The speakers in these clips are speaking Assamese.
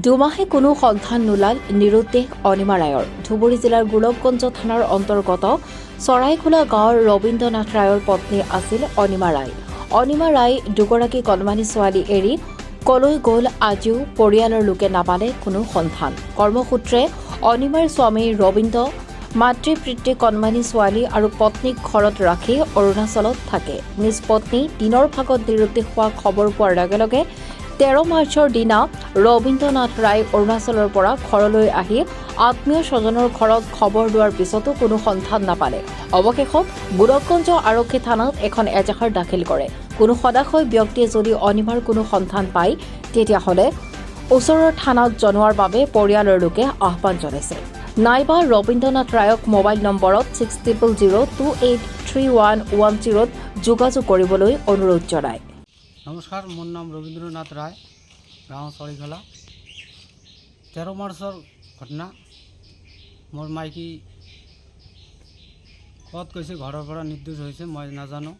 দুমাহে কোনো সন্ধান নোলাল নিৰুদ্দেশ অনিমা ৰায়ৰ। ধুবুৰী জিলাৰ গোলকগঞ্জ থানাৰ অন্তৰ্গত চৰাইখোলা গাঁৱৰ ৰবীন্দ্ৰনাথ ৰায়ৰ পত্নী আছিল অনিমা ৰায়। অনিমা ৰায় দুগৰাকী কণমানি ছোৱালী এৰি কলৈ গ'ল আজিও পৰিয়ালৰ লোকে নাপালে কোনো সন্ধান। কৰ্মসূত্ৰে অনিমাৰ স্বামী ৰবীন্দ্ৰ মাতৃ-পিতৃ কণমানি ছোৱালী আৰু পত্নীক ঘৰত ৰাখি অৰুণাচলত থাকে। নিজ পত্নী দিনৰ ভাগত নিৰুদ্দেশ হোৱা খবৰ পোৱাৰ লগে লগে 13 মাৰ্চৰ দিনা ৰবীন্দ্ৰনাথ ৰায় অৰুণাচলৰ পৰা ঘৰলৈ আহি আত্মীয় স্বজনৰ ঘৰত খবৰ লোৱাৰ পিছতো কোনো সন্ধান নাপালে। অৱশেষত গোলকগঞ্জ আৰক্ষী থানাত এখন এজাহাৰ দাখিল কৰে। কোনো সদাশয় ব্যক্তিয়ে যদি অনিমাৰ কোনো সন্ধান পায় তেতিয়াহ'লে ওচৰৰ থানাত জনোৱাৰ বাবে পৰিয়ালৰ লোকে আহ্বান জনাইছে। নাইবা ৰবীন্দ্ৰনাথ ৰায়ক মোবাইল নম্বৰত 6000283110 যোগাযোগ কৰিবলৈ অনুৰোধ জনায়। নমস্কাৰ, মোৰ নাম ৰবীন্দ্ৰনাথ ৰায়, গাঁও চৰাইখোলা। 13 মাৰ্চৰ ঘটনা। মোৰ মাইকী ক'ত গৈছে, ঘৰৰ পৰা নিৰ্দোষ হৈছে মই নাজানো।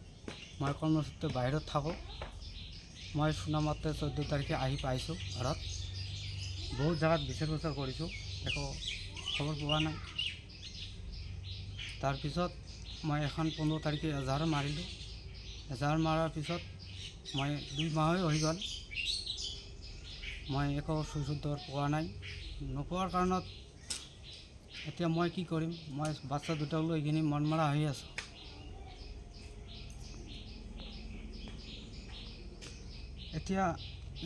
মই কৰ্মসূত্ৰে বাহিৰত থাকোঁ। মই শুনামতে 14 তাৰিখে আহি পাইছোঁ ঘৰত। বহুত জেগাত বিচাৰ খোচাৰ কৰিছোঁ, একো খবৰ পোৱা নাই। তাৰপিছত মই এখন 15 তাৰিখে এজাহাৰ মাৰিলোঁ। এজাহাৰ মাৰাৰ পিছত মই 2 মাহেই হৈ গ'ল, মই একো সুযোগ পোৱা নাই। নোপোৱাৰ কাৰণত এতিয়া মই কি কৰিম? মই বাচ্চা দুটাক লৈ কিনি মন মৰা হৈ আছোঁ। এতিয়া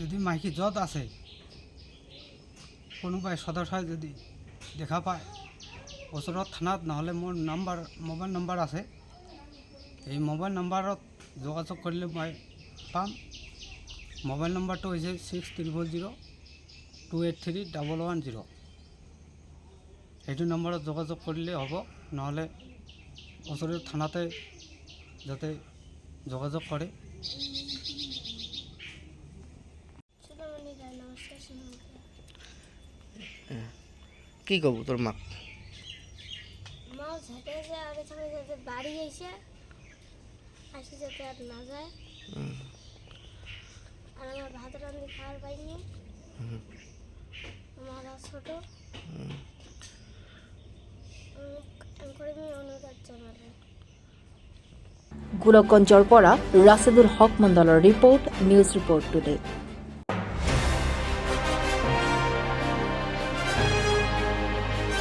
যদি মাইকী য'ত আছে কোনোবাই সদস্যই যদি দেখা পায় ওচৰত থানাত, নহ'লে মোৰ মোবাইল নম্বৰ আছে, এই মোবাইল নম্বৰত যোগাযোগ কৰিলে মই পাম। মোবাইল নম্বৰটো হৈছে 6002831110। সেইটো নম্বৰত যোগাযোগ কৰিলে হ'ব, নহ'লে ওচৰৰ থানাতে যাতে যোগাযোগ কৰে। কি ক'ব তোর মাক? মাও ঝাঁটে যে আগে থেকে যাতে বাড়ি এসে আসি যাতে আর না যায়। আর আমার ভাত রান্দি খাওয়ার পাইনি, আমার ছোট করে আমি অনুরোধ জানাবো। গোলকগঞ্জৰ পৰা ৰাছিদুল হক মণ্ডলৰ ৰিপৰ্ট, নিউজ ৰিপৰ্ট টুডে।